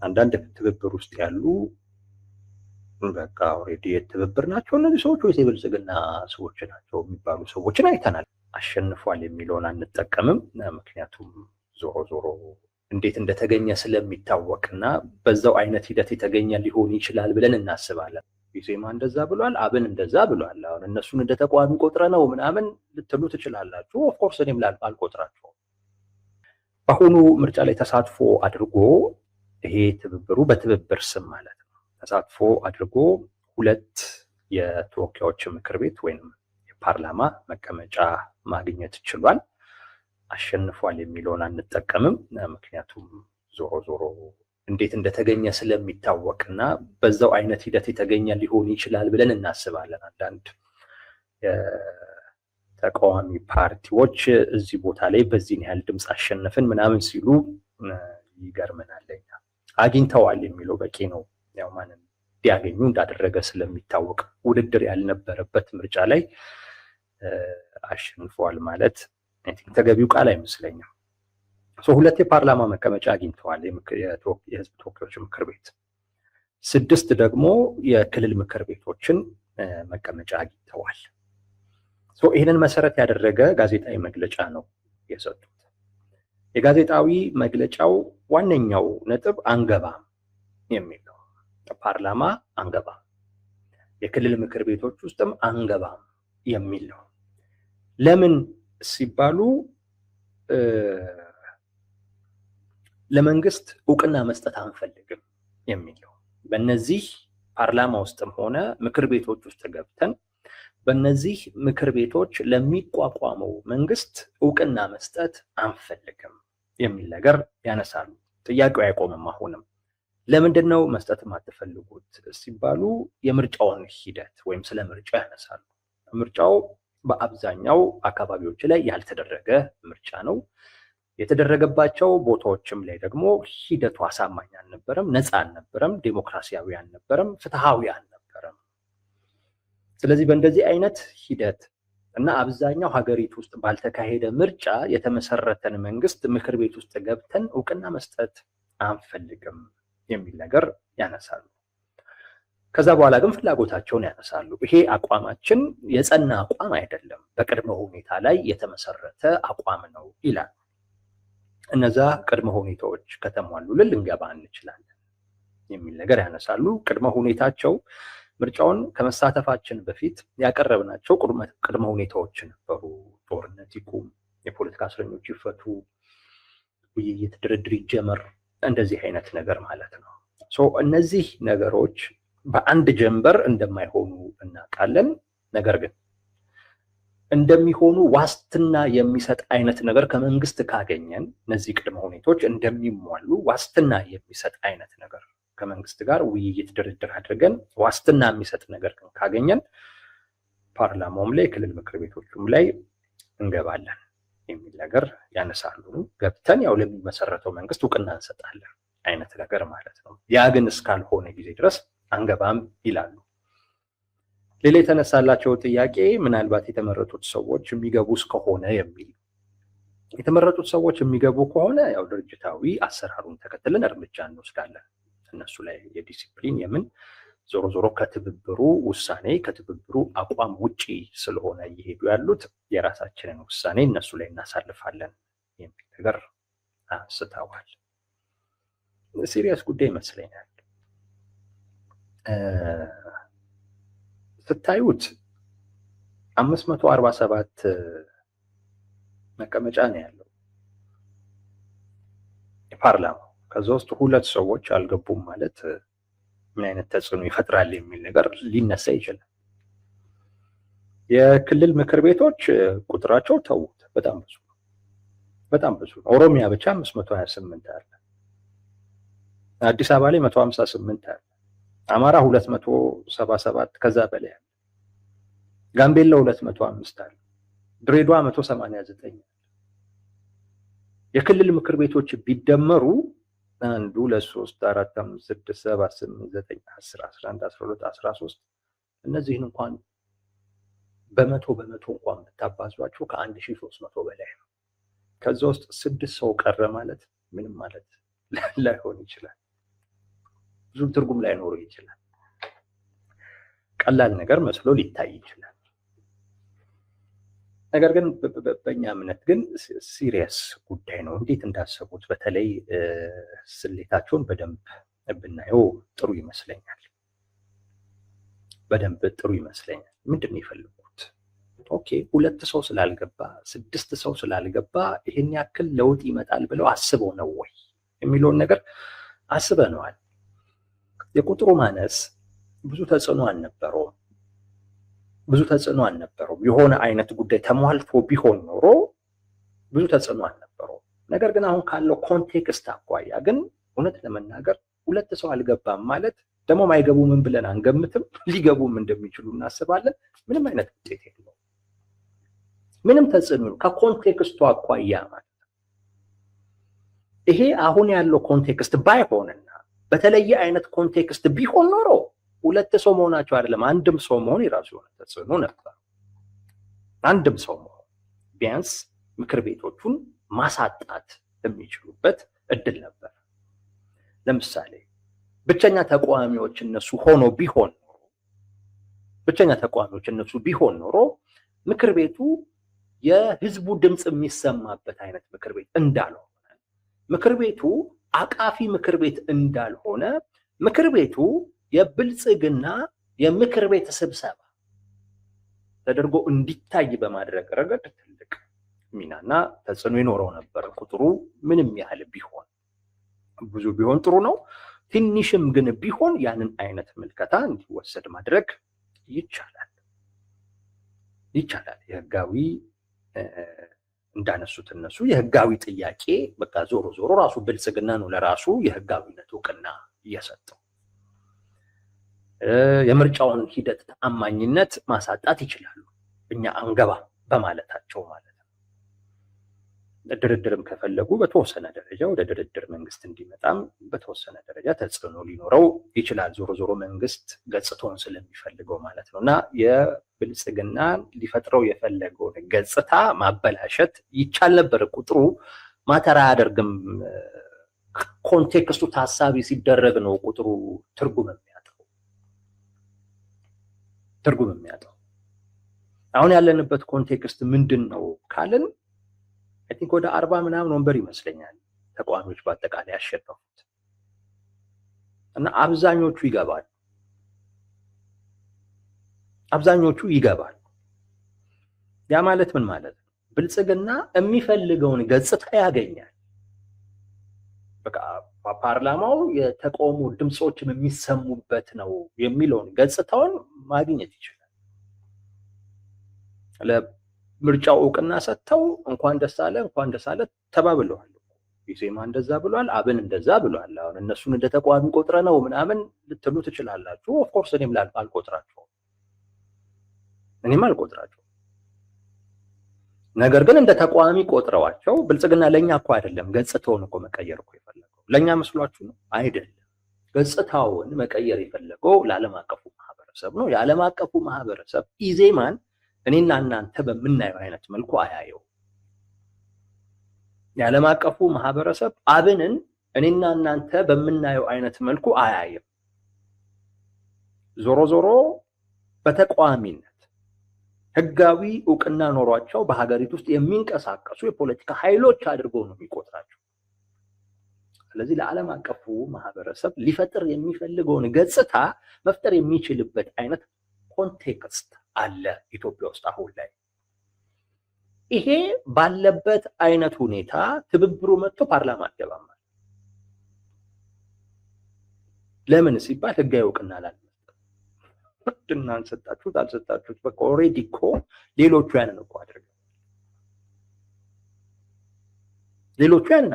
አንዳንድ ትብብር ውስጥ ያሉ በቃ ኦልሬዲ የትብብር ናቸው እነዚህ ሰዎች ወይስ የብልጽግና ሰዎች ናቸው የሚባሉ ሰዎችን አይተናል። አሸንፏል የሚለውን አንጠቀምም። ምክንያቱም ዞሮ ዞሮ እንዴት እንደተገኘ ስለሚታወቅና በዛው አይነት ሂደት የተገኘ ሊሆን ይችላል ብለን እናስባለን። ኢዜማ እንደዛ ብሏል፣ አብን እንደዛ ብሏል። አሁን እነሱን እንደ ተቃዋሚ ቆጥረ ነው ምናምን ልትሉ ትችላላችሁ። ኦፍኮርስ እኔም አልቆጥራቸውም። በአሁኑ ምርጫ ላይ ተሳትፎ አድርጎ ይሄ ትብብሩ በትብብር ስም ማለት ነው ተሳትፎ አድርጎ 2 የተወካዮች ምክር ቤት ወይም የፓርላማ መቀመጫ ማግኘት ችሏል። አሸንፏል የሚለውን አንጠቀምም። ምክንያቱም ዞሮ ዞሮ እንዴት እንደተገኘ ስለሚታወቅና በዛው አይነት ሂደት የተገኘ ሊሆን ይችላል ብለን እናስባለን። አንዳንድ ተቃዋሚ ፓርቲዎች እዚህ ቦታ ላይ በዚህን ያህል ድምፅ አሸነፍን ምናምን ሲሉ ይገርመናል። አግኝተዋል የሚለው በቂ ነው። ያው ማንን እንዲያገኙ እንዳደረገ ስለሚታወቅ ውድድር ያልነበረበት ምርጫ ላይ አሸንፈዋል ማለት ተገቢው ቃል አይመስለኝም። 2 የፓርላማ መቀመጫ አግኝተዋል የህዝብ ተወካዮች ምክር ቤት፣ 6 ደግሞ የክልል ምክር ቤቶችን መቀመጫ አግኝተዋል። ይህንን መሰረት ያደረገ ጋዜጣዊ መግለጫ ነው የሰጡት። የጋዜጣዊ መግለጫው ዋነኛው ነጥብ አንገባም የሚል ነው። ፓርላማ አንገባም፣ የክልል ምክር ቤቶች ውስጥም አንገባም የሚል ነው። ለምን ሲባሉ ለመንግስት እውቅና መስጠት አንፈልግም የሚል ነው። በእነዚህ ፓርላማ ውስጥም ሆነ ምክር ቤቶች ውስጥ ገብተን በእነዚህ ምክር ቤቶች ለሚቋቋመው መንግስት እውቅና መስጠት አንፈልግም የሚል ነገር ያነሳሉ። ጥያቄው አይቆምም። አሁንም ለምንድን ነው መስጠት የማትፈልጉት ሲባሉ የምርጫውን ሂደት ወይም ስለ ምርጫ ያነሳሉ። ምርጫው በአብዛኛው አካባቢዎች ላይ ያልተደረገ ምርጫ ነው። የተደረገባቸው ቦታዎችም ላይ ደግሞ ሂደቱ አሳማኝ አልነበረም፣ ነፃ አልነበረም፣ ዴሞክራሲያዊ አልነበረም፣ ፍትሃዊ አልነበረም። ስለዚህ በእንደዚህ አይነት ሂደት እና አብዛኛው ሀገሪቱ ውስጥ ባልተካሄደ ምርጫ የተመሰረተን መንግስት ምክር ቤት ውስጥ ገብተን እውቅና መስጠት አንፈልግም የሚል ነገር ያነሳሉ። ከዛ በኋላ ግን ፍላጎታቸውን ያነሳሉ። ይሄ አቋማችን የጸና አቋም አይደለም፣ በቅድመ ሁኔታ ላይ የተመሰረተ አቋም ነው ይላል። እነዛ ቅድመ ሁኔታዎች ከተሟሉልን ልንገባ እንችላለን የሚል ነገር ያነሳሉ። ቅድመ ሁኔታቸው ምርጫውን ከመሳተፋችን በፊት ያቀረብናቸው ቅድመ ሁኔታዎች ነበሩ። ጦርነት ይቁም፣ የፖለቲካ እስረኞች ይፈቱ፣ ውይይት፣ ድርድር ይጀመር፣ እንደዚህ አይነት ነገር ማለት ነው። እነዚህ ነገሮች በአንድ ጀንበር እንደማይሆኑ እናውቃለን። ነገር ግን እንደሚሆኑ ዋስትና የሚሰጥ አይነት ነገር ከመንግስት ካገኘን፣ እነዚህ ቅድመ ሁኔታዎች እንደሚሟሉ ዋስትና የሚሰጥ አይነት ነገር ከመንግስት ጋር ውይይት ድርድር አድርገን ዋስትና የሚሰጥ ነገር ካገኘን ፓርላማውም ላይ ክልል ምክር ቤቶቹም ላይ እንገባለን የሚል ነገር ያነሳሉ። ገብተን ያው ለሚመሰረተው መንግስት እውቅና እንሰጣለን አይነት ነገር ማለት ነው። ያ ግን እስካልሆነ ጊዜ ድረስ አንገባም ይላሉ። ሌላ የተነሳላቸው ጥያቄ ምናልባት የተመረጡት ሰዎች የሚገቡ እስከሆነ የሚል። የተመረጡት ሰዎች የሚገቡ ከሆነ ያው ድርጅታዊ አሰራሩን ተከትለን እርምጃ እንወስዳለን እነሱ ላይ የዲሲፕሊን የምን ዞሮ ዞሮ ከትብብሩ ውሳኔ ከትብብሩ አቋም ውጪ ስለሆነ እየሄዱ ያሉት የራሳችንን ውሳኔ እነሱ ላይ እናሳልፋለን የሚል ነገር አንስተዋል። ሲሪየስ ጉዳይ ይመስለኛል። ስታዩት 547 መቀመጫ ነው ያለው የፓርላማው። ከዛ ውስጥ 2 ሰዎች አልገቡም ማለት ምን አይነት ተጽዕኖ ይፈጥራል የሚል ነገር ሊነሳ ይችላል። የክልል ምክር ቤቶች ቁጥራቸው ተውት፣ በጣም ብዙ ነው፣ በጣም ብዙ ነው። ኦሮሚያ ብቻ 528 አለ፣ አዲስ አበባ ላይ 158 አለ፣ አማራ 277 ከዛ በላይ አለ፣ ጋምቤላ 205 አለ፣ ድሬዳዋ 189 አለ። የክልል ምክር ቤቶች ቢደመሩ 1 2 3 4 5 6 7 8 9 10 11 12 13 እነዚህን እንኳን በመቶ እንኳን ብታባዟቸው ከ1300 በላይ ነው። ከዛ ውስጥ 6 ሰው ቀረ ማለት ምንም ማለት ላይሆን ይችላል። ብዙ ትርጉም ላይኖረው ይችላል። ቀላል ነገር መስሎ ሊታይ ይችላል። ነገር ግን በእኛ እምነት ግን ሲሪየስ ጉዳይ ነው። እንዴት እንዳሰቡት በተለይ ስሌታቸውን በደንብ ብናየው ጥሩ ይመስለኛል። በደንብ ጥሩ ይመስለኛል። ምንድን ነው የፈለጉት? ኦኬ 2 ሰው ስላልገባ 6 ሰው ስላልገባ ይሄን ያክል ለውጥ ይመጣል ብለው አስበው ነው ወይ የሚለውን ነገር አስበነዋል። የቁጥሩ ማነስ ብዙ ተጽዕኖ አልነበረውም። የሆነ አይነት ጉዳይ ተሟልቶ ቢሆን ኖሮ ብዙ ተጽዕኖ አልነበረውም። ነገር ግን አሁን ካለው ኮንቴክስት አኳያ ግን እውነት ለመናገር 2 ሰው አልገባም ማለት ደግሞ ማይገቡ ምን ብለን አንገምትም። ሊገቡም እንደሚችሉ እናስባለን። ምንም አይነት ውጤት የለውም። ምንም ተጽዕኖ ከኮንቴክስቱ አኳያ ማለት ነው። ይሄ አሁን ያለው ኮንቴክስት ባይሆንና በተለየ አይነት ኮንቴክስት ቢሆን ኖሮ 2 ሰው መሆናቸው አይደለም አንድም ሰው መሆን የራሱ የሆነ ተጽዕኖ ነበር። አንድም ሰው መሆን ቢያንስ ምክር ቤቶቹን ማሳጣት የሚችሉበት እድል ነበር። ለምሳሌ ብቸኛ ተቃዋሚዎች እነሱ ቢሆን ኖሮ ምክር ቤቱ የህዝቡ ድምጽ የሚሰማበት አይነት ምክር ቤት እንዳልሆነ፣ ምክር ቤቱ አቃፊ ምክር ቤት እንዳልሆነ፣ ምክር ቤቱ የብልጽግና የምክር ቤት ስብሰባ ተደርጎ እንዲታይ በማድረግ ረገድ ትልቅ ሚናና ተጽዕኖ ይኖረው ነበር። ቁጥሩ ምንም ያህል ቢሆን ብዙ ቢሆን ጥሩ ነው። ትንሽም ግን ቢሆን ያንን አይነት ምልከታ እንዲወሰድ ማድረግ ይቻላል። የህጋዊ እንዳነሱት እነሱ የህጋዊ ጥያቄ በቃ ዞሮ ራሱ ብልጽግና ነው ለራሱ የህጋዊነት እውቅና እየሰጠው የምርጫውን ሂደት ተአማኝነት ማሳጣት ይችላሉ። እኛ አንገባ በማለታቸው ማለት ነው። ድርድርም ከፈለጉ በተወሰነ ደረጃ ወደ ድርድር መንግስት እንዲመጣም በተወሰነ ደረጃ ተጽዕኖ ሊኖረው ይችላል። ዞሮ መንግስት ገጽታውን ስለሚፈልገው ማለት ነው። እና የብልጽግና ሊፈጥረው የፈለገውን ገጽታ ማበላሸት ይቻል ነበር። ቁጥሩ ማተር አያደርግም። ኮንቴክስቱ ታሳቢ ሲደረግ ነው ቁጥሩ ትርጉም የሚያጣው። አሁን ያለንበት ኮንቴክስት ምንድን ነው ካልን አይ ቲንክ ወደ 40 ምናምን ወንበር ይመስለኛል ተቃዋሚዎች በአጠቃላይ ያሸነፉት እና አብዛኞቹ ይገባሉ። ያ ማለት ምን ማለት ነው? ብልጽግና የሚፈልገውን ገጽታ ያገኛል። በቃ ፓርላማው የተቃውሞ ድምጾችም የሚሰሙበት ነው የሚለውን ገጽታውን ማግኘት ይችላል። ለምርጫው እውቅና ሰጥተው እንኳን ደስ አለ ተባብለዋል። ኢዜማ እንደዛ ብሏል፣ አብን እንደዛ ብሏል። አሁን እነሱን እንደ ተቃዋሚ ቆጥረ ነው ምናምን ልትሉ ትችላላችሁ። ኦፍኮርስ እኔም አልቆጥራቸውም። ነገር ግን እንደ ተቃዋሚ ቆጥረዋቸው ብልጽግና ለኛ እኮ አይደለም ገጽታውን እኮ መቀየር እኮ የፈለገው ለኛ መስሏችሁ ነው? አይደለም። ገጽታውን መቀየር የፈለገው ለዓለም አቀፉ ማህበረሰብ ነው። የዓለም አቀፉ ማህበረሰብ ኢዜማን እኔና እናንተ በምናየው አይነት መልኩ አያየው። የዓለም አቀፉ ማህበረሰብ አብንን እኔና እናንተ በምናየው አይነት መልኩ አያየም። ዞሮ በተቃዋሚነት ህጋዊ እውቅና ኖሯቸው በሀገሪቱ ውስጥ የሚንቀሳቀሱ የፖለቲካ ኃይሎች አድርገው ነው የሚቆጥራቸው። ስለዚህ ለዓለም አቀፉ ማህበረሰብ ሊፈጥር የሚፈልገውን ገጽታ መፍጠር የሚችልበት አይነት ኮንቴክስት አለ ኢትዮጵያ ውስጥ አሁን ላይ። ይሄ ባለበት አይነት ሁኔታ ትብብሩ መጥቶ ፓርላማ አትገባም። ለምን ሲባል ህጋዊ እውቅና አላለም። እናንተ ሰጣችሁት አልሰጣችሁት በቃ ኦሬዲ እኮ ሌሎቹ ያንን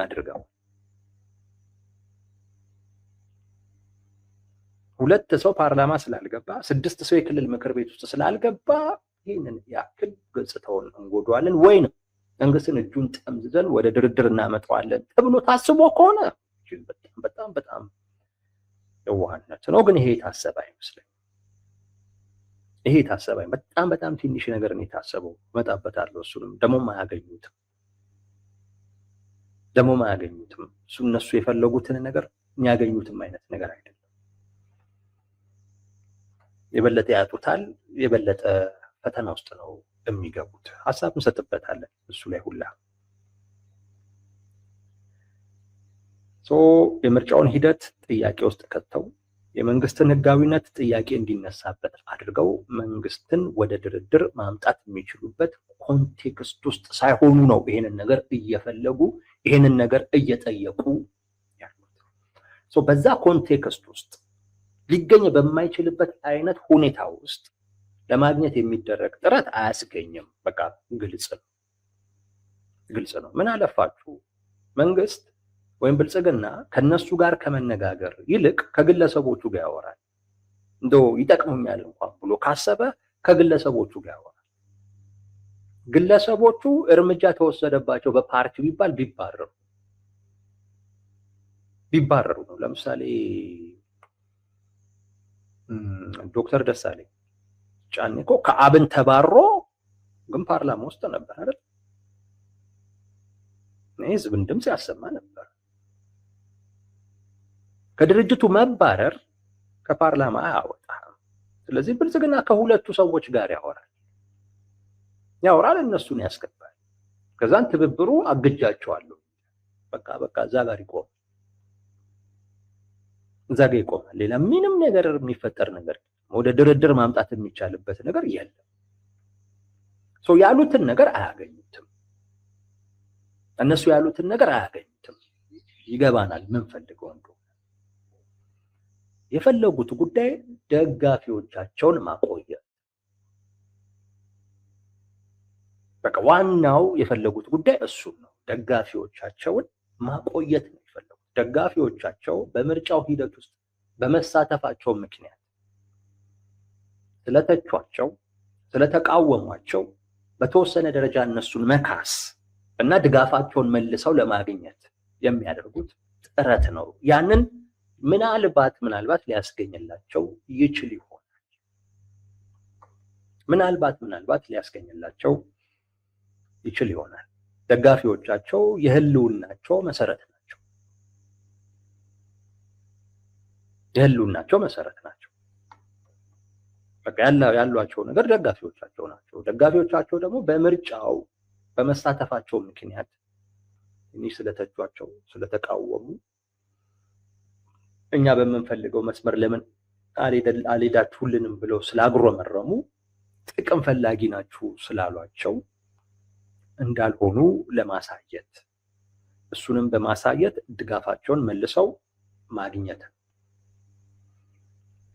አድርገው 2 ሰው ፓርላማ ስላልገባ 6 ሰው የክልል ምክር ቤት ውስጥ ስላልገባ ይህንን ያክል ገጽታውን እንጎዳዋለን ወይንም መንግስትን እጁን ጠምዝዘን ወደ ድርድር እናመጣዋለን ተብሎ ታስቦ ከሆነ በጣም የዋህነት ነው። ግን ይሄ የታሰበ አይመስለኝም። በጣም ትንሽ ነገር ነው የታሰበው። እመጣበታለሁ። እሱንም ደግሞም አያገኙትም። እነሱ የፈለጉትን ነገር የሚያገኙትም አይነት ነገር አይደለም። የበለጠ ያጡታል፣ የበለጠ ፈተና ውስጥ ነው የሚገቡት። ሀሳብ እንሰጥበታለን እሱ ላይ ሁላ። የምርጫውን ሂደት ጥያቄ ውስጥ ከተው የመንግስትን ህጋዊነት ጥያቄ እንዲነሳበት አድርገው መንግስትን ወደ ድርድር ማምጣት የሚችሉበት ኮንቴክስት ውስጥ ሳይሆኑ ነው ይሄንን ነገር እየፈለጉ ይሄንን ነገር እየጠየቁ ያሉት። በዛ ኮንቴክስት ውስጥ ሊገኝ በማይችልበት አይነት ሁኔታ ውስጥ ለማግኘት የሚደረግ ጥረት አያስገኝም። በቃ ግልጽ ነው። ምን አለፋችሁ መንግስት ወይም ብልጽግና ከነሱ ጋር ከመነጋገር ይልቅ ከግለሰቦቹ ጋር ያወራል። እንደው ይጠቅሙኛል እንኳን ብሎ ካሰበ ከግለሰቦቹ ጋር ያወራል። ግለሰቦቹ እርምጃ ተወሰደባቸው በፓርቲ ቢባል ቢባረሩ ነው። ለምሳሌ ዶክተር ደሳለኝ ጫኔ እኮ ከአብን ተባሮ ግን ፓርላማ ውስጥ ነበር አይደል? ህዝብን ድምፅ ያሰማ ነበር። ከድርጅቱ መባረር ከፓርላማ አያወጣም። ስለዚህ ብልጽግና ከሁለቱ ሰዎች ጋር ያወራል፣ እነሱን ያስገባል። ከዛን ትብብሩ አግጃቸዋለሁ በቃ እዛ ጋር ይቆማል። ሌላ ምንም ነገር የሚፈጠር ነገር ወደ ድርድር ማምጣት የሚቻልበት ነገር የለም። ያሉትን ነገር አያገኙትም። እነሱ ያሉትን ነገር አያገኙትም። ይገባናል ምን ፈልገው እንደሆነ። የፈለጉት ጉዳይ ደጋፊዎቻቸውን ማቆየት፣ በቃ ዋናው የፈለጉት ጉዳይ እሱ ነው። ደጋፊዎቻቸውን ማቆየት ነው የፈለጉት። ደጋፊዎቻቸው በምርጫው ሂደት ውስጥ በመሳተፋቸው ምክንያት ስለተቿቸው፣ ስለተቃወሟቸው በተወሰነ ደረጃ እነሱን መካስ እና ድጋፋቸውን መልሰው ለማግኘት የሚያደርጉት ጥረት ነው። ያንን ምናልባት ሊያስገኝላቸው ይችል ይሆናል። ምናልባት ሊያስገኝላቸው ይችል ይሆናል። ደጋፊዎቻቸው የህልውናቸው መሰረት ናቸው። በቃ ያሏቸው ነገር ደጋፊዎቻቸው ናቸው። ደጋፊዎቻቸው ደግሞ በምርጫው በመሳተፋቸው ምክንያት ስለተቿቸው፣ ስለተቃወሙ እኛ በምንፈልገው መስመር ለምን አልሄዳችሁልንም ብለው ስላጉረመረሙ ጥቅም ፈላጊ ናችሁ ስላሏቸው እንዳልሆኑ ለማሳየት፣ እሱንም በማሳየት ድጋፋቸውን መልሰው ማግኘት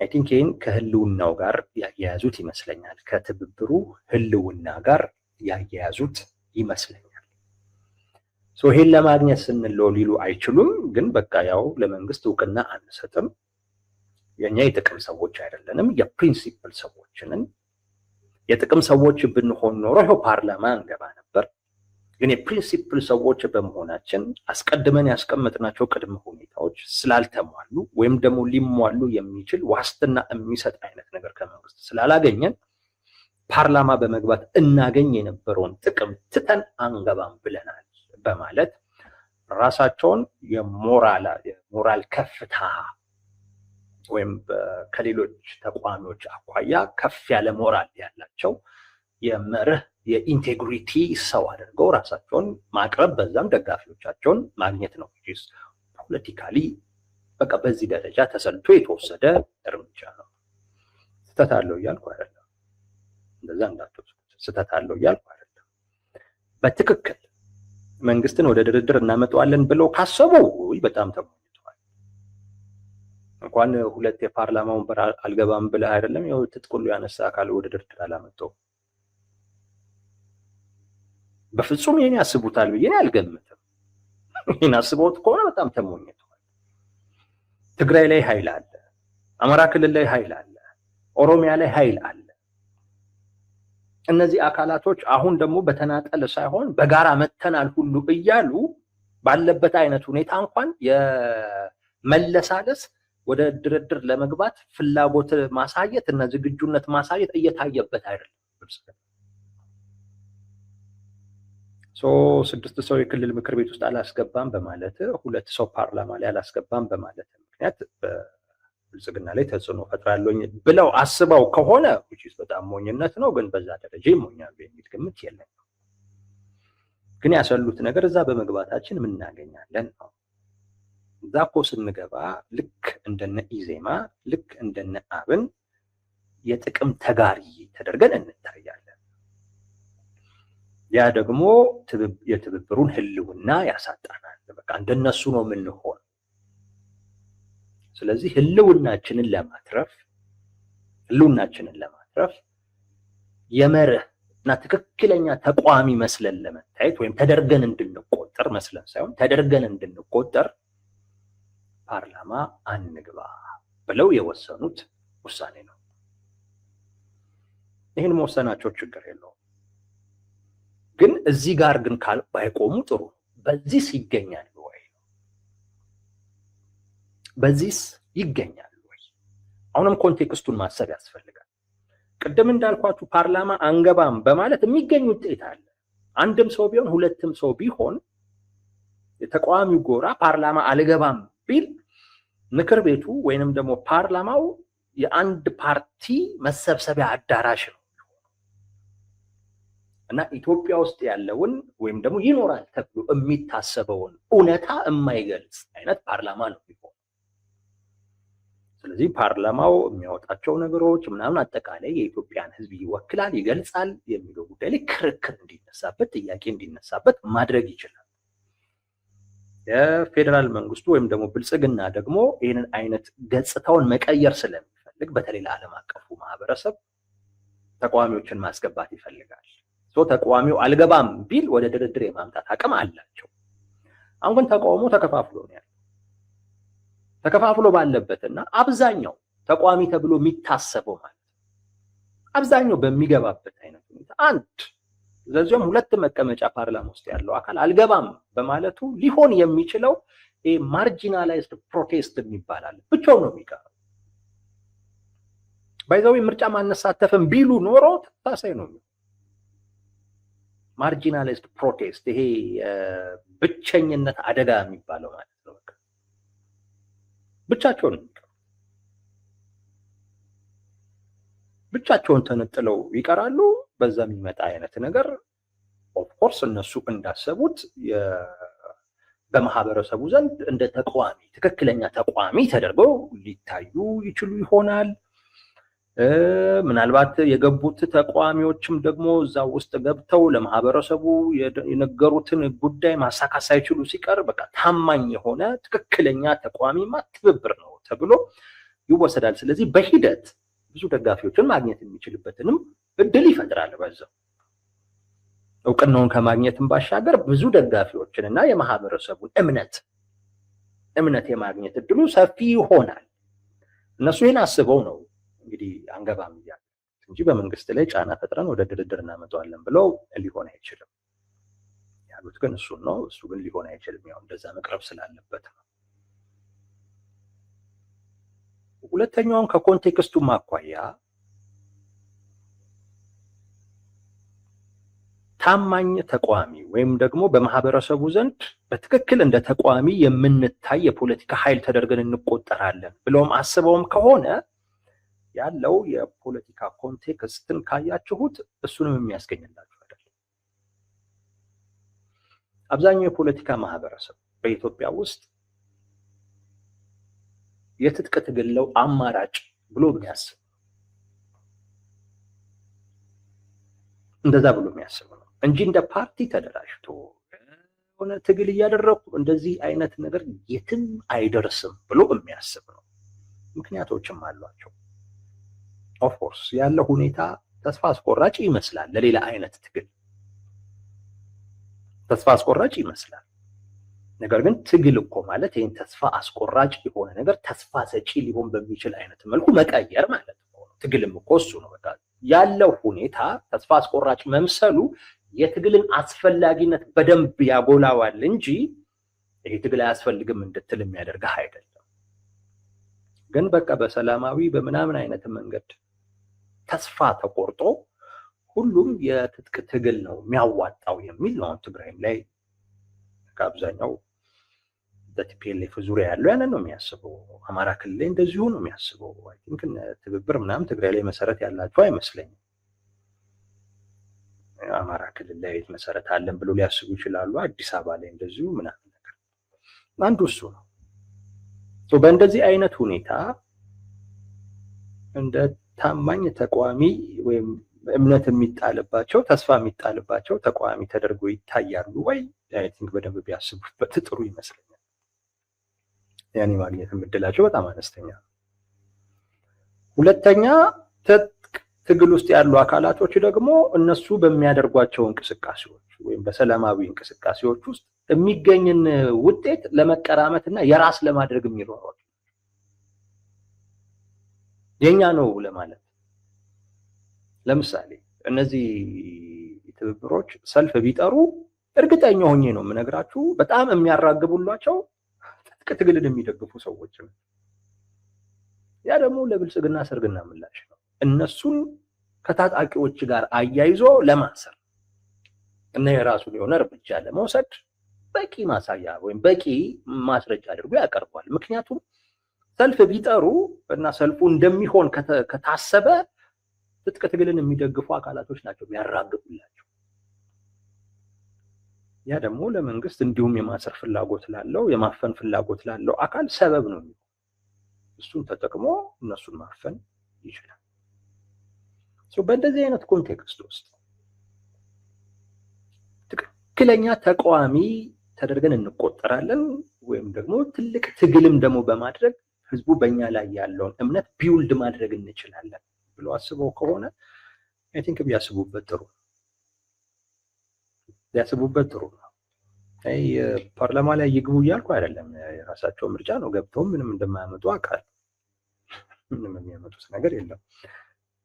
አይ ቲንክ ይህን ከህልውናው ጋር ያያያዙት ይመስለኛል። ከትብብሩ ህልውና ጋር ያያያዙት ይመስለኛል። ይሄን ለማግኘት ስንለው ሊሉ አይችሉም። ግን በቃ ያው ለመንግስት እውቅና አንሰጥም፣ የኛ የጥቅም ሰዎች አይደለንም፣ የፕሪንሲፕል ሰዎች ነን። የጥቅም ሰዎች ብንሆን ኖሮ ይኸው ፓርላማ እንገባ ነበር። ግን የፕሪንሲፕል ሰዎች በመሆናችን አስቀድመን ያስቀመጥናቸው ቅድመ ሁኔታዎች ስላልተሟሉ ወይም ደግሞ ሊሟሉ የሚችል ዋስትና የሚሰጥ አይነት ነገር ከመንግስት ስላላገኘን ፓርላማ በመግባት እናገኝ የነበረውን ጥቅም ትተን አንገባም ብለናል በማለት ራሳቸውን የሞራል ከፍታ ወይም ከሌሎች ተቋሚዎች አኳያ ከፍ ያለ ሞራል ያላቸው የመርህ የኢንቴግሪቲ ሰው አድርገው ራሳቸውን ማቅረብ፣ በዛም ደጋፊዎቻቸውን ማግኘት ነው። ፖለቲካሊ በቃ በዚህ ደረጃ ተሰልቶ የተወሰደ እርምጃ ነው። ስህተት አለው እያልኩ አይደለም፣ እንደዛ እንዳትወስዱት። ስህተት አለው እያልኩ አይደለም። በትክክል መንግስትን ወደ ድርድር እናመጣዋለን ብለው ካሰቡ በጣም ተሞኝተዋል። እንኳን ሁለት የፓርላማ ወንበር አልገባም ብለህ አይደለም ትጥቅ ሁሉ ያነሳ አካል ወደ ድርድር አላመጣው። በፍጹም ይሄን ያስቡታል ብዬ አልገምትም። ይሄን አስበውት ከሆነ በጣም ተሞኝተዋል። ትግራይ ላይ ኃይል አለ፣ አማራ ክልል ላይ ኃይል አለ፣ ኦሮሚያ ላይ ኃይል አለ። እነዚህ አካላቶች አሁን ደግሞ በተናጠል ሳይሆን በጋራ መተናል ሁሉ እያሉ ባለበት አይነት ሁኔታ እንኳን የመለሳለስ ወደ ድርድር ለመግባት ፍላጎት ማሳየት እና ዝግጁነት ማሳየት እየታየበት አይደለም። 6 ሰው የክልል ምክር ቤት ውስጥ አላስገባም በማለት 2 ሰው ፓርላማ ላይ አላስገባም በማለት ምክንያት ብልጽግና ላይ ተጽዕኖ ፈጥራለኝ ብለው አስበው ከሆነ በጣም ሞኝነት ነው። ግን በዛ ደረጃ ይሞኛሉ የሚል ግምት የለም። ግን ያሰሉት ነገር እዛ በመግባታችን ምን እናገኛለን ነው። እዛ እኮ ስንገባ ልክ እንደነ ኢዜማ ልክ እንደነ አብን የጥቅም ተጋሪ ተደርገን እንታያለን። ያ ደግሞ የትብብሩን ህልውና ያሳጣናል። በቃ እንደነሱ ነው የምንሆን። ስለዚህ ህልውናችንን ለማትረፍ የመርህ እና ትክክለኛ ተቋሚ መስለን ለመታየት ወይም ተደርገን እንድንቆጠር መስለን ሳይሆን ተደርገን እንድንቆጠር ፓርላማ አንግባ ብለው የወሰኑት ውሳኔ ነው። ይህን መወሰናቸው ችግር የለውም። ግን እዚህ ጋር ግን ባይቆሙ ጥሩ። በዚህስ ይገኛሉ ወይ? በዚህስ ይገኛሉ ወይ? አሁንም ኮንቴክስቱን ማሰብ ያስፈልጋል። ቅድም እንዳልኳችሁ ፓርላማ አንገባም በማለት የሚገኝ ውጤት አለ። አንድም ሰው ቢሆን ሁለትም ሰው ቢሆን የተቃዋሚው ጎራ ፓርላማ አልገባም ቢል ምክር ቤቱ ወይንም ደግሞ ፓርላማው የአንድ ፓርቲ መሰብሰቢያ አዳራሽ ነው እና ኢትዮጵያ ውስጥ ያለውን ወይም ደግሞ ይኖራል ተብሎ የሚታሰበውን እውነታ የማይገልጽ አይነት ፓርላማ ነው የሚሆነው። ስለዚህ ፓርላማው የሚያወጣቸው ነገሮች ምናምን አጠቃላይ የኢትዮጵያን ሕዝብ ይወክላል፣ ይገልጻል የሚለው ጉዳይ ላይ ክርክር እንዲነሳበት፣ ጥያቄ እንዲነሳበት ማድረግ ይችላል። የፌዴራል መንግስቱ ወይም ደግሞ ብልጽግና ደግሞ ይህንን አይነት ገጽታውን መቀየር ስለሚፈልግ በተለይ ለዓለም አቀፉ ማህበረሰብ ተቃዋሚዎችን ማስገባት ይፈልጋል። ተቃዋሚው አልገባም ቢል ወደ ድርድር የማምጣት አቅም አላቸው። አሁን ግን ተቃውሞ ተከፋፍሎ ነው ያለው። ተከፋፍሎ ባለበትና አብዛኛው ተቃዋሚ ተብሎ የሚታሰበው ማለት አብዛኛው በሚገባበት አይነት ሁኔታ አንድ ለዚያም ሁለት መቀመጫ ፓርላማ ውስጥ ያለው አካል አልገባም በማለቱ ሊሆን የሚችለው ማርጂናላይዝድ ፕሮቴስት የሚባላል ብቻው ነው የሚቀረው። ባይዛው ምርጫ ማነሳተፍም ቢሉ ኖሮ ተሳሳይ ነው። ማርጂናላይዝድ ፕሮቴስት ይሄ ብቸኝነት አደጋ የሚባለው ማለት ነው። ብቻቸውን ተነጥለው ይቀራሉ። በዛ የሚመጣ አይነት ነገር ኦፍ ኮርስ እነሱ እንዳሰቡት በማህበረሰቡ ዘንድ እንደ ተቃዋሚ ትክክለኛ ተቃዋሚ ተደርገው ሊታዩ ይችሉ ይሆናል። ምናልባት የገቡት ተቃዋሚዎችም ደግሞ እዛ ውስጥ ገብተው ለማህበረሰቡ የነገሩትን ጉዳይ ማሳካት ሳይችሉ ሲቀር በቃ ታማኝ የሆነ ትክክለኛ ተቃዋሚማ ትብብር ነው ተብሎ ይወሰዳል። ስለዚህ በሂደት ብዙ ደጋፊዎችን ማግኘት የሚችልበትንም እድል ይፈጥራል። በዛው እውቅናውን ከማግኘትም ባሻገር ብዙ ደጋፊዎችን እና የማህበረሰቡን እምነት የማግኘት እድሉ ሰፊ ይሆናል። እነሱ ይህን አስበው ነው እንግዲህ አንገባም እያሉ እንጂ በመንግስት ላይ ጫና ፈጥረን ወደ ድርድር እናመጣዋለን ብለው ሊሆን አይችልም ያሉት ግን እሱን ነው። እሱ ግን ሊሆን አይችልም፣ ያው እንደዛ መቅረብ ስላለበት ነው። ሁለተኛውን ከኮንቴክስቱ ማኳያ ታማኝ ተቃዋሚ ወይም ደግሞ በማህበረሰቡ ዘንድ በትክክል እንደ ተቃዋሚ የምንታይ የፖለቲካ ኃይል ተደርገን እንቆጠራለን ብለውም አስበውም ከሆነ ያለው የፖለቲካ ኮንቴክስትን ካያችሁት እሱንም የሚያስገኝላችሁ አይደለም። አብዛኛው የፖለቲካ ማህበረሰብ በኢትዮጵያ ውስጥ የትጥቅ ትግል አማራጭ ብሎ የሚያስብ እንደዛ ብሎ የሚያስብ ነው እንጂ እንደ ፓርቲ ተደራጅቶ ሆነ ትግል እያደረኩ እንደዚህ አይነት ነገር የትም አይደርስም ብሎ የሚያስብ ነው። ምክንያቶችም አሏቸው። ኦፍ ኮርስ ያለው ሁኔታ ተስፋ አስቆራጭ ይመስላል። ለሌላ አይነት ትግል ተስፋ አስቆራጭ ይመስላል። ነገር ግን ትግል እኮ ማለት ይሄን ተስፋ አስቆራጭ የሆነ ነገር ተስፋ ሰጪ ሊሆን በሚችል አይነት መልኩ መቀየር ማለት ነው። ትግልም እኮ እሱ ነው። በቃ ያለው ሁኔታ ተስፋ አስቆራጭ መምሰሉ የትግልን አስፈላጊነት በደንብ ያጎላዋል እንጂ ይሄ ትግል አያስፈልግም እንድትል የሚያደርግህ አይደለም። ግን በቃ በሰላማዊ በምናምን አይነት መንገድ ተስፋ ተቆርጦ ሁሉም የትጥቅ ትግል ነው የሚያዋጣው የሚል ነው። ትግራይም ላይ ከአብዛኛው በቲፒኤልኤፍ ዙሪያ ያለው ያንን ነው የሚያስበው። አማራ ክልል ላይ እንደዚሁ ነው የሚያስበው። አይ ቲንክ ትብብር ምናምን ትግራይ ላይ መሰረት ያላቸው አይመስለኝም። አማራ ክልል ላይ መሰረት አለን ብሎ ሊያስቡ ይችላሉ። አዲስ አበባ ላይ እንደዚሁ ምናምን ነገር አንዱ እሱ ነው። በእንደዚህ አይነት ሁኔታ እንደ ታማኝ ተቋሚ ወይም እምነት የሚጣልባቸው ተስፋ የሚጣልባቸው ተቋሚ ተደርጎ ይታያሉ ወይ? አይ ቲንክ በደንብ ቢያስቡበት ጥሩ ይመስለኛል። ያኔ ማግኘት እድላቸው በጣም አነስተኛ። ሁለተኛ ትግል ውስጥ ያሉ አካላቶች ደግሞ እነሱ በሚያደርጓቸው እንቅስቃሴዎች ወይም በሰላማዊ እንቅስቃሴዎች ውስጥ የሚገኝን ውጤት ለመቀራመትና የራስ ለማድረግ የሚሯሯጡ የኛ ነው ለማለት። ለምሳሌ እነዚህ ትብብሮች ሰልፍ ቢጠሩ እርግጠኛ ሆኜ ነው የምነግራችሁ በጣም የሚያራግቡላቸው ትግልን የሚደግፉ ሰዎች ነው። ያ ደግሞ ለብልጽግና ሰርግና ምላሽ ነው። እነሱን ከታጣቂዎች ጋር አያይዞ ለማሰር እና የራሱን የሆነ እርምጃ ለመውሰድ በቂ ማሳያ ወይም በቂ ማስረጃ አድርጎ ያቀርባል። ምክንያቱም ሰልፍ ቢጠሩ እና ሰልፉ እንደሚሆን ከታሰበ ትጥቅ ትግልን የሚደግፉ አካላቶች ናቸው የሚያራግቡላቸው። ያ ደግሞ ለመንግስት እንዲሁም የማሰር ፍላጎት ላለው የማፈን ፍላጎት ላለው አካል ሰበብ ነው የሚሆነው። እሱን ተጠቅሞ እነሱን ማፈን ይችላል። በእንደዚህ አይነት ኮንቴክስት ውስጥ ትክክለኛ ተቃዋሚ ተደርገን እንቆጠራለን ወይም ደግሞ ትልቅ ትግልም ደግሞ በማድረግ ህዝቡ በእኛ ላይ ያለውን እምነት ቢውልድ ማድረግ እንችላለን ብሎ አስበው ከሆነ አይ ቲንክ ቢያስቡበት ጥሩ ነው። አይ ፓርላማ ላይ ይግቡ እያልኩ አይደለም። የራሳቸው ምርጫ ነው። ገብተው ምንም እንደማያመጡ አውቃል። ምንም የሚያመጡት ነገር የለም።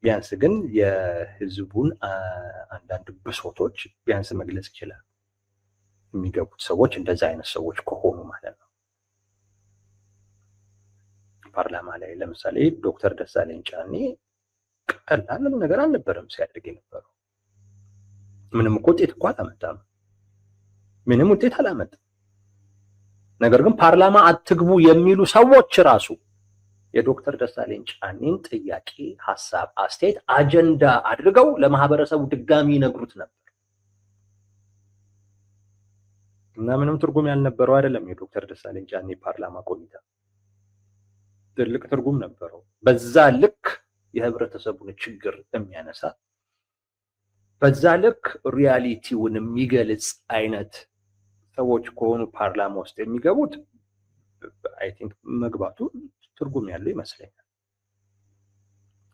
ቢያንስ ግን የህዝቡን አንዳንድ ብሶቶች ቢያንስ መግለጽ ይችላል። የሚገቡት ሰዎች እንደዛ አይነት ሰዎች ከሆኑ ማለት ነው። ፓርላማ ላይ ለምሳሌ ዶክተር ደሳለኝ ጫኔ ቀላል ነገር አልነበረም ሲያደርግ የነበረው። ምንም ውጤት እኮ አላመጣም። ምንም ውጤት አላመጣም። ነገር ግን ፓርላማ አትግቡ የሚሉ ሰዎች ራሱ የዶክተር ደሳለኝ ጫኔን ጥያቄ፣ ሐሳብ፣ አስተያየት አጀንዳ አድርገው ለማህበረሰቡ ድጋሚ ይነግሩት ነበር እና ምንም ትርጉም ያልነበረው አይደለም የዶክተር ደሳለኝ ጫኔ ፓርላማ ቆይታ። ትልቅ ትርጉም ነበረው። በዛ ልክ የህብረተሰቡን ችግር የሚያነሳ በዛ ልክ ሪያሊቲውን የሚገልጽ አይነት ሰዎች ከሆኑ ፓርላማ ውስጥ የሚገቡት አይ ቲንክ መግባቱ ትርጉም ያለው ይመስለኛል።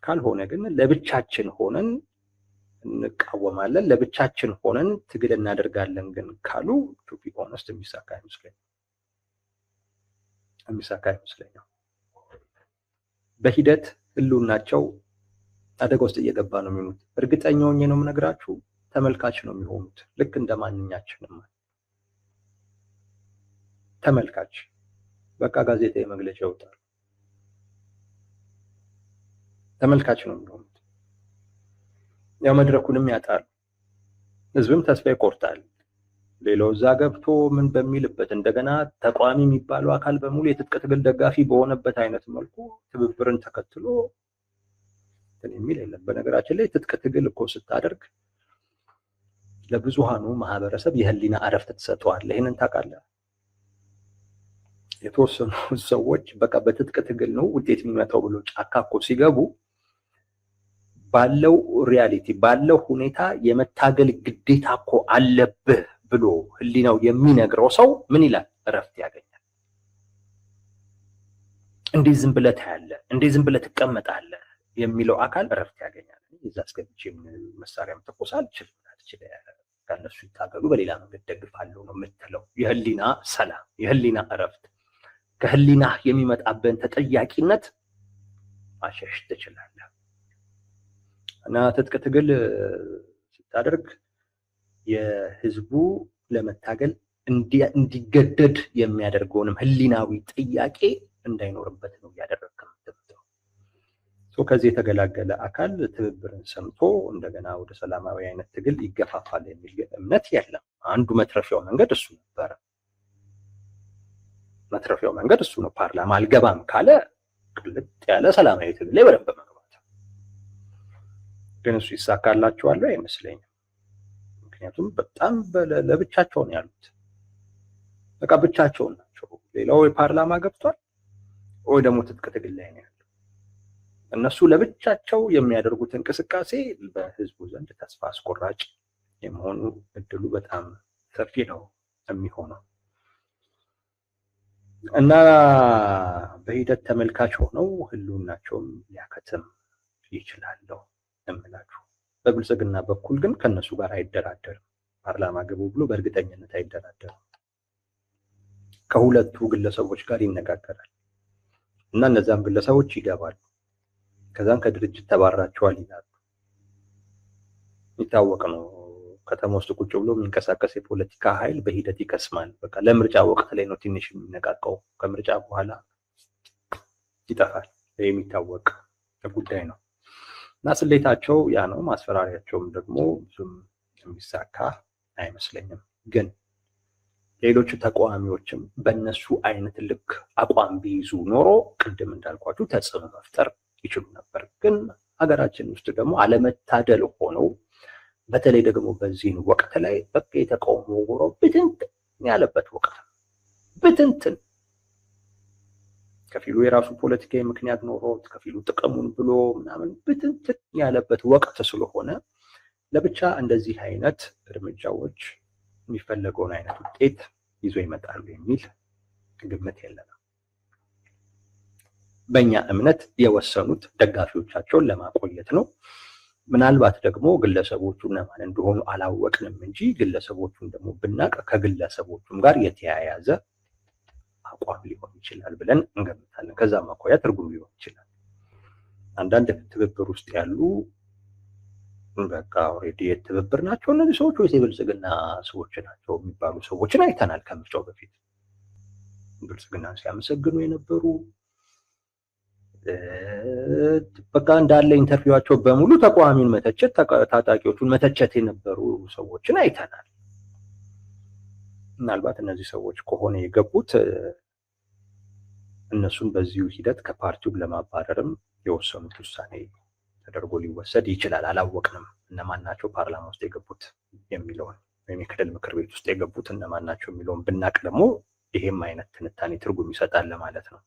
ካልሆነ ግን ለብቻችን ሆነን እንቃወማለን፣ ለብቻችን ሆነን ትግል እናደርጋለን ግን ካሉ ቱ ቢ ኦነስት የሚሳካ አይመስለኝም። በሂደት ህልውናቸው አደጋ ውስጥ እየገባ ነው የሚሆኑት። እርግጠኛ ሆኜ ነው የምነግራችሁ፣ ተመልካች ነው የሚሆኑት። ልክ እንደማንኛችንም ተመልካች በቃ ጋዜጣዊ መግለጫ ይወጣል፣ ተመልካች ነው የሚሆኑት። ያው መድረኩንም ያጣል፣ ህዝብም ተስፋ ይቆርጣል። ሌላው እዛ ገብቶ ምን በሚልበት እንደገና ተቋሚ የሚባለው አካል በሙሉ የትጥቅ ትግል ደጋፊ በሆነበት አይነት መልኩ ትብብርን ተከትሎ የሚል የለም። በነገራችን ላይ ትጥቅ ትግል እኮ ስታደርግ ለብዙሃኑ ማህበረሰብ የህሊና እረፍት ትሰጠዋለህ። ይሄንን ታውቃለህ። የተወሰኑ ሰዎች በቃ በትጥቅ ትግል ነው ውጤት የሚመጣው ብሎ ጫካ እኮ ሲገቡ ባለው ሪያሊቲ ባለው ሁኔታ የመታገል ግዴታ እኮ አለብህ ብሎ ህሊናው የሚነግረው ሰው ምን ይላል? እረፍት ያገኛል። እንዴ ዝም ብለህ ታያለህ፣ እንዴ ዝም ብለህ ትቀመጣለህ የሚለው አካል እረፍት ያገኛል። እዛ አስገብቼ መሳሪያም ተቆሳ አልችልም ከእነሱ ይታገሉ በሌላ መንገድ ደግፋለሁ ነው የምትለው። የህሊና ሰላም፣ የህሊና እረፍት፣ ከህሊና የሚመጣብን ተጠያቂነት ማሸሽ ትችላለህ። እና ትጥቅ ትግል ስታደርግ የህዝቡ ለመታገል እንዲገደድ የሚያደርገውንም ህሊናዊ ጥያቄ እንዳይኖርበት ነው ያደረግከው። ከዚህ የተገላገለ አካል ትብብርን ሰምቶ እንደገና ወደ ሰላማዊ አይነት ትግል ይገፋፋል የሚል እምነት የለም። አንዱ መትረፊያው መንገድ እሱ ነበረ። መትረፊያው መንገድ እሱ ነው። ፓርላማ አልገባም ካለ ቅልጥ ያለ ሰላማዊ ትግል ላይ በደንብ መግባት። ግን እሱ ይሳካላቸዋል አይመስለኝም። ምክንያቱም በጣም ለብቻቸው ነው ያሉት። በቃ ብቻቸውን ናቸው። ሌላው የፓርላማ ገብቷል ወይ ደግሞ ትጥቅ ትግል ላይ ነው ያለው። እነሱ ለብቻቸው የሚያደርጉት እንቅስቃሴ በህዝቡ ዘንድ ተስፋ አስቆራጭ የመሆኑ እድሉ በጣም ሰፊ ነው የሚሆነው እና በሂደት ተመልካች ሆነው ህልውናቸውም ሊያከትም ይችላል እምላችሁ። በብልጽግና በኩል ግን ከነሱ ጋር አይደራደርም። ፓርላማ ገቡ ብሎ በእርግጠኝነት አይደራደርም። ከሁለቱ ግለሰቦች ጋር ይነጋገራል እና እነዛም ግለሰቦች ይገባሉ። ከዛም ከድርጅት ተባራቸዋል ይላሉ። ይታወቅ ነው። ከተማ ውስጥ ቁጭ ብሎ የሚንቀሳቀስ የፖለቲካ ኃይል በሂደት ይከስማል። በቃ ለምርጫ ወቅት ላይ ነው ትንሽ የሚነቃቀው፣ ከምርጫ በኋላ ይጠፋል። የሚታወቅ ጉዳይ ነው እና ስሌታቸው ያ ነው። ማስፈራሪያቸውም ደግሞ ብዙም የሚሳካ አይመስለኝም። ግን ሌሎቹ ተቃዋሚዎችም በእነሱ አይነት ልክ አቋም ቢይዙ ኖሮ ቅድም እንዳልኳችሁ ተጽዕኖ መፍጠር ይችሉ ነበር። ግን ሀገራችን ውስጥ ደግሞ አለመታደል ሆነው በተለይ ደግሞ በዚህ ወቅት ላይ በቃ የተቃውሞ ጎሮ ብትንትን ያለበት ወቅት፣ ብትንትን ከፊሉ የራሱ ፖለቲካዊ ምክንያት ኖሮት ከፊሉ ጥቅሙን ብሎ ምናምን ብትንትን ያለበት ወቅት ስለሆነ ለብቻ እንደዚህ አይነት እርምጃዎች የሚፈለገውን አይነት ውጤት ይዞ ይመጣሉ የሚል ግምት የለንም። በእኛ እምነት የወሰኑት ደጋፊዎቻቸውን ለማቆየት ነው። ምናልባት ደግሞ ግለሰቦቹ እነማን እንደሆኑ አላወቅንም እንጂ ግለሰቦቹን ደግሞ ብናቅ ከግለሰቦቹም ጋር የተያያዘ አቋም ሊሆን ይችላል ብለን እንገምታለን። ከዛም አኳያ ትርጉም ሊሆን ይችላል። አንዳንድ ትብብር ውስጥ ያሉ በቃ ኦልሬዲ የትብብር ናቸው እነዚህ ሰዎች ወይስ የብልጽግና ሰዎች ናቸው የሚባሉ ሰዎችን አይተናል። ከምርጫው በፊት ብልጽግናን ሲያመሰግኑ የነበሩ በቃ እንዳለ ኢንተርቪዋቸው በሙሉ ተቃዋሚውን መተቸት፣ ታጣቂዎቹን መተቸት የነበሩ ሰዎችን አይተናል። ምናልባት እነዚህ ሰዎች ከሆነ የገቡት እነሱን በዚሁ ሂደት ከፓርቲው ለማባረርም የወሰኑት ውሳኔ ተደርጎ ሊወሰድ ይችላል። አላወቅንም እነማን ናቸው ፓርላማ ውስጥ የገቡት የሚለውን ወይም የክልል ምክር ቤት ውስጥ የገቡት እነማን ናቸው የሚለውን ብናቅ ደግሞ ይሄም አይነት ትንታኔ ትርጉም ይሰጣል ማለት ነው።